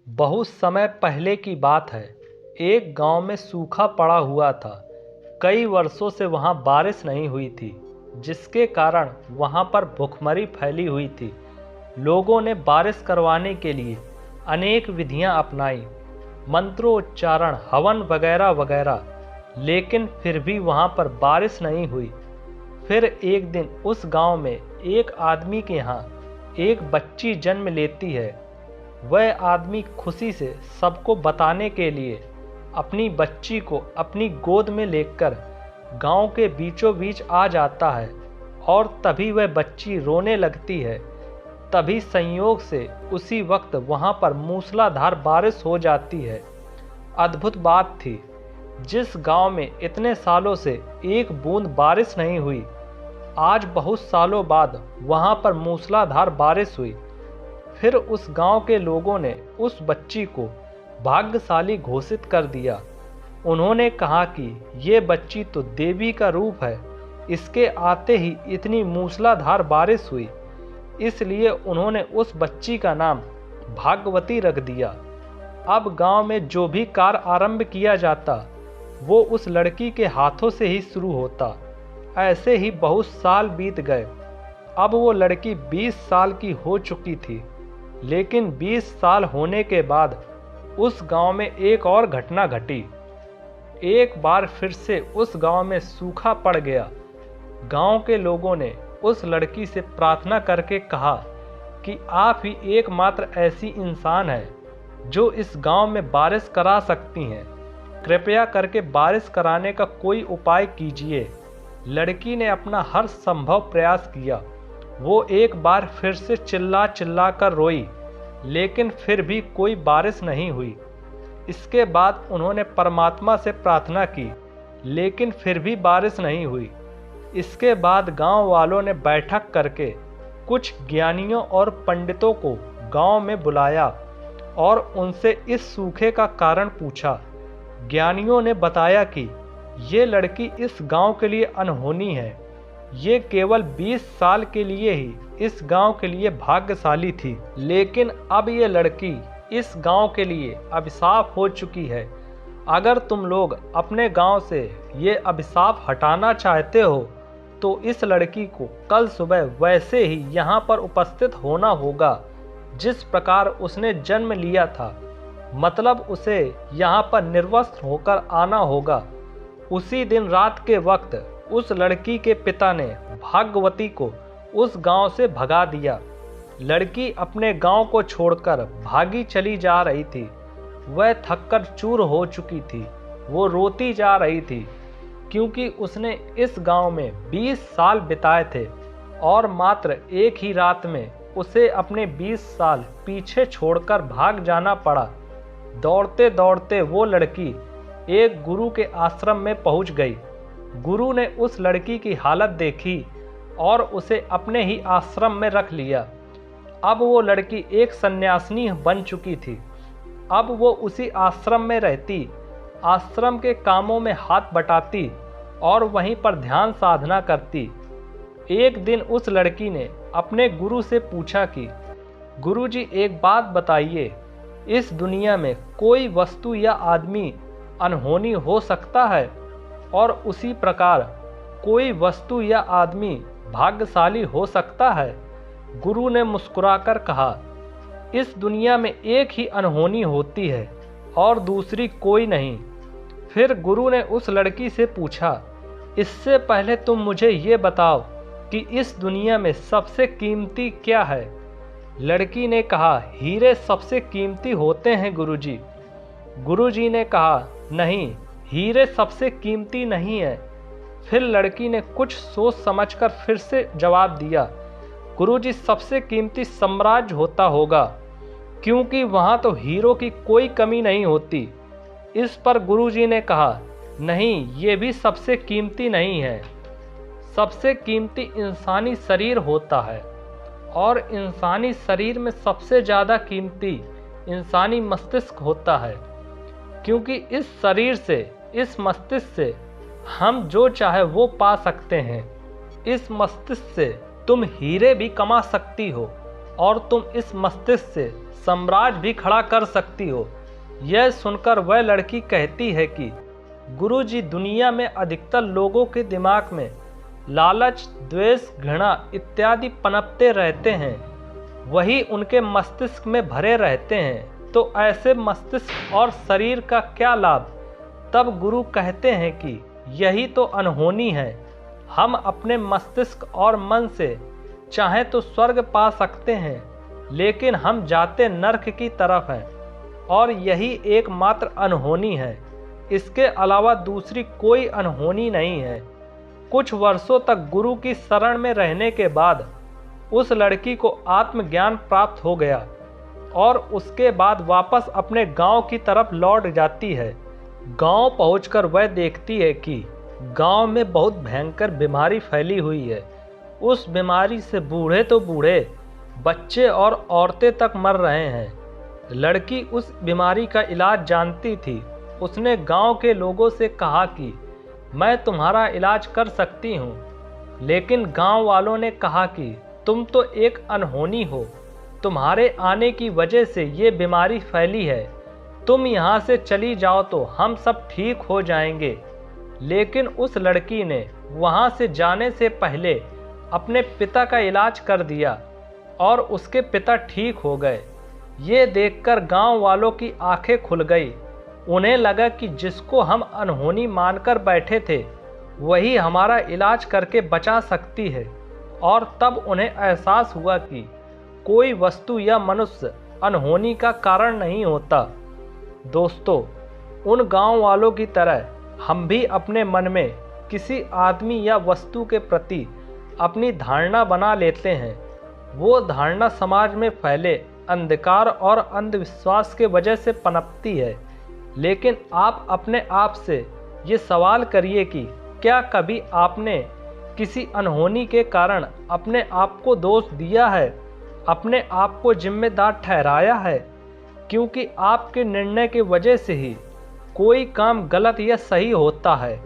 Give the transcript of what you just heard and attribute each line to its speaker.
Speaker 1: बहुत समय पहले की बात है। एक गांव में सूखा पड़ा हुआ था। कई वर्षों से वहां बारिश नहीं हुई थी, जिसके कारण वहां पर भूखमरी फैली हुई थी। लोगों ने बारिश करवाने के लिए अनेक विधियां अपनाई, मंत्रोच्चारण, हवन वगैरह वगैरह, लेकिन फिर भी वहां पर बारिश नहीं हुई। फिर एक दिन उस गांव में एक आदमी के यहाँ एक बच्ची जन्म लेती है। वह आदमी खुशी से सबको बताने के लिए अपनी बच्ची को अपनी गोद में लेकर गांव के बीचों बीच आ जाता है और तभी वह बच्ची रोने लगती है। तभी संयोग से उसी वक्त वहां पर मूसलाधार बारिश हो जाती है। अद्भुत बात थी, जिस गांव में इतने सालों से एक बूंद बारिश नहीं हुई, आज बहुत सालों बाद वहां पर मूसलाधार बारिश हुई। फिर उस गांव के लोगों ने उस बच्ची को भाग्यशाली घोषित कर दिया। उन्होंने कहा कि ये बच्ची तो देवी का रूप है, इसके आते ही इतनी मूसलाधार बारिश हुई। इसलिए उन्होंने उस बच्ची का नाम भाग्यवती रख दिया। अब गांव में जो भी कार्य आरंभ किया जाता, वो उस लड़की के हाथों से ही शुरू होता। ऐसे ही बहुत साल बीत गए। अब वो लड़की 20 साल की हो चुकी थी, लेकिन 20 साल होने के बाद उस गांव में एक और घटना घटी। एक बार फिर से उस गांव में सूखा पड़ गया। गांव के लोगों ने उस लड़की से प्रार्थना करके कहा कि आप ही एकमात्र ऐसी इंसान है जो इस गांव में बारिश करा सकती हैं। कृपया करके बारिश कराने का कोई उपाय कीजिए। लड़की ने अपना हर संभव प्रयास किया। वो एक बार फिर से चिल्ला चिल्ला कर रोई, लेकिन फिर भी कोई बारिश नहीं हुई। इसके बाद उन्होंने परमात्मा से प्रार्थना की, लेकिन फिर भी बारिश नहीं हुई। इसके बाद गांव वालों ने बैठक करके कुछ ज्ञानियों और पंडितों को गांव में बुलाया और उनसे इस सूखे का कारण पूछा। ज्ञानियों ने बताया कि ये लड़की इस गांव के लिए अनहोनी है। ये केवल 20 साल के लिए ही इस गांव के लिए भाग्यशाली थी, लेकिन अब ये लड़की इस गांव के लिए अभिशाप हो चुकी है। अगर तुम लोग अपने गांव से ये अभिशाप हटाना चाहते हो तो इस लड़की को कल सुबह वैसे ही यहाँ पर उपस्थित होना होगा जिस प्रकार उसने जन्म लिया था। मतलब उसे यहाँ पर निर्वस्त्र होकर आना होगा। उसी दिन रात के वक्त उस लड़की के पिता ने भाग्यवती को उस गांव से भगा दिया। लड़की अपने गांव को छोड़कर भागी चली जा रही थी। वह थककर चूर हो चुकी थी। वो रोती जा रही थी, क्योंकि उसने इस गांव में 20 साल बिताए थे और मात्र एक ही रात में उसे अपने 20 साल पीछे छोड़कर भाग जाना पड़ा। दौड़ते दौड़ते वो लड़की एक गुरु के आश्रम में पहुंच गई। गुरु ने उस लड़की की हालत देखी और उसे अपने ही आश्रम में रख लिया। अब वो लड़की एक सन्यासिनी बन चुकी थी। अब वो उसी आश्रम में रहती, आश्रम के कामों में हाथ बटाती और वहीं पर ध्यान साधना करती। एक दिन उस लड़की ने अपने गुरु से पूछा कि गुरुजी, एक बात बताइए, इस दुनिया में कोई वस्तु या आदमी अनहोनी हो सकता है और उसी प्रकार कोई वस्तु या आदमी भाग्यशाली हो सकता है? गुरु ने मुस्कुराकर कहा, इस दुनिया में एक ही अनहोनी होती है और दूसरी कोई नहीं। फिर गुरु ने उस लड़की से पूछा, इससे पहले तुम मुझे ये बताओ कि इस दुनिया में सबसे कीमती क्या है? लड़की ने कहा, हीरे सबसे कीमती होते हैं गुरुजी। गुरुजी ने कहा, नहीं, हीरे सबसे कीमती नहीं है। फिर लड़की ने कुछ सोच समझकर फिर से जवाब दिया, गुरुजी, सबसे कीमती साम्राज्य होता होगा, क्योंकि वहाँ तो हीरों की कोई कमी नहीं होती। इस पर गुरुजी ने कहा, नहीं, ये भी सबसे कीमती नहीं है। सबसे कीमती इंसानी शरीर होता है और इंसानी शरीर में सबसे ज़्यादा कीमती इंसानी मस्तिष्क होता है, क्योंकि इस शरीर से, इस मस्तिष्क से हम जो चाहे वो पा सकते हैं। इस मस्तिष्क से तुम हीरे भी कमा सकती हो और तुम इस मस्तिष्क से साम्राज्य भी खड़ा कर सकती हो। यह सुनकर वह लड़की कहती है कि गुरुजी, दुनिया में अधिकतर लोगों के दिमाग में लालच, द्वेष, घृणा इत्यादि पनपते रहते हैं, वही उनके मस्तिष्क में भरे रहते हैं, तो ऐसे मस्तिष्क और शरीर का क्या लाभ। तब गुरु कहते हैं कि यही तो अनहोनी है। हम अपने मस्तिष्क और मन से चाहे तो स्वर्ग पा सकते हैं, लेकिन हम जाते नरक की तरफ हैं, और यही एकमात्र अनहोनी है। इसके अलावा दूसरी कोई अनहोनी नहीं है। कुछ वर्षों तक गुरु की शरण में रहने के बाद उस लड़की को आत्मज्ञान प्राप्त हो गया और उसके बाद वापस अपने गांव की तरफ लौट जाती है। गांव पहुंचकर वह देखती है कि गांव में बहुत भयंकर बीमारी फैली हुई है। उस बीमारी से बूढ़े तो बूढ़े, बच्चे और औरतें तक मर रहे हैं। लड़की उस बीमारी का इलाज जानती थी। उसने गांव के लोगों से कहा कि मैं तुम्हारा इलाज कर सकती हूँ, लेकिन गांव वालों ने कहा कि तुम तो एक अनहोनी हो, तुम्हारे आने की वजह से ये बीमारी फैली है, तुम यहाँ से चली जाओ तो हम सब ठीक हो जाएंगे। लेकिन उस लड़की ने वहाँ से जाने से पहले अपने पिता का इलाज कर दिया और उसके पिता ठीक हो गए। ये देखकर गांव वालों की आंखें खुल गई। उन्हें लगा कि जिसको हम अनहोनी मानकर बैठे थे वही हमारा इलाज करके बचा सकती है, और तब उन्हें एहसास हुआ कि कोई वस्तु या मनुष्य अनहोनी का कारण नहीं होता। दोस्तों, उन गांव वालों की तरह हम भी अपने मन में किसी आदमी या वस्तु के प्रति अपनी धारणा बना लेते हैं। वो धारणा समाज में फैले अंधकार और अंधविश्वास के वजह से पनपती है। लेकिन आप अपने आप से ये सवाल करिए कि क्या कभी आपने किसी अनहोनी के कारण अपने आप को दोष दिया है, अपने आप को जिम्मेदार ठहराया है? क्योंकि आपके निर्णय की वजह से ही कोई काम गलत या सही होता है।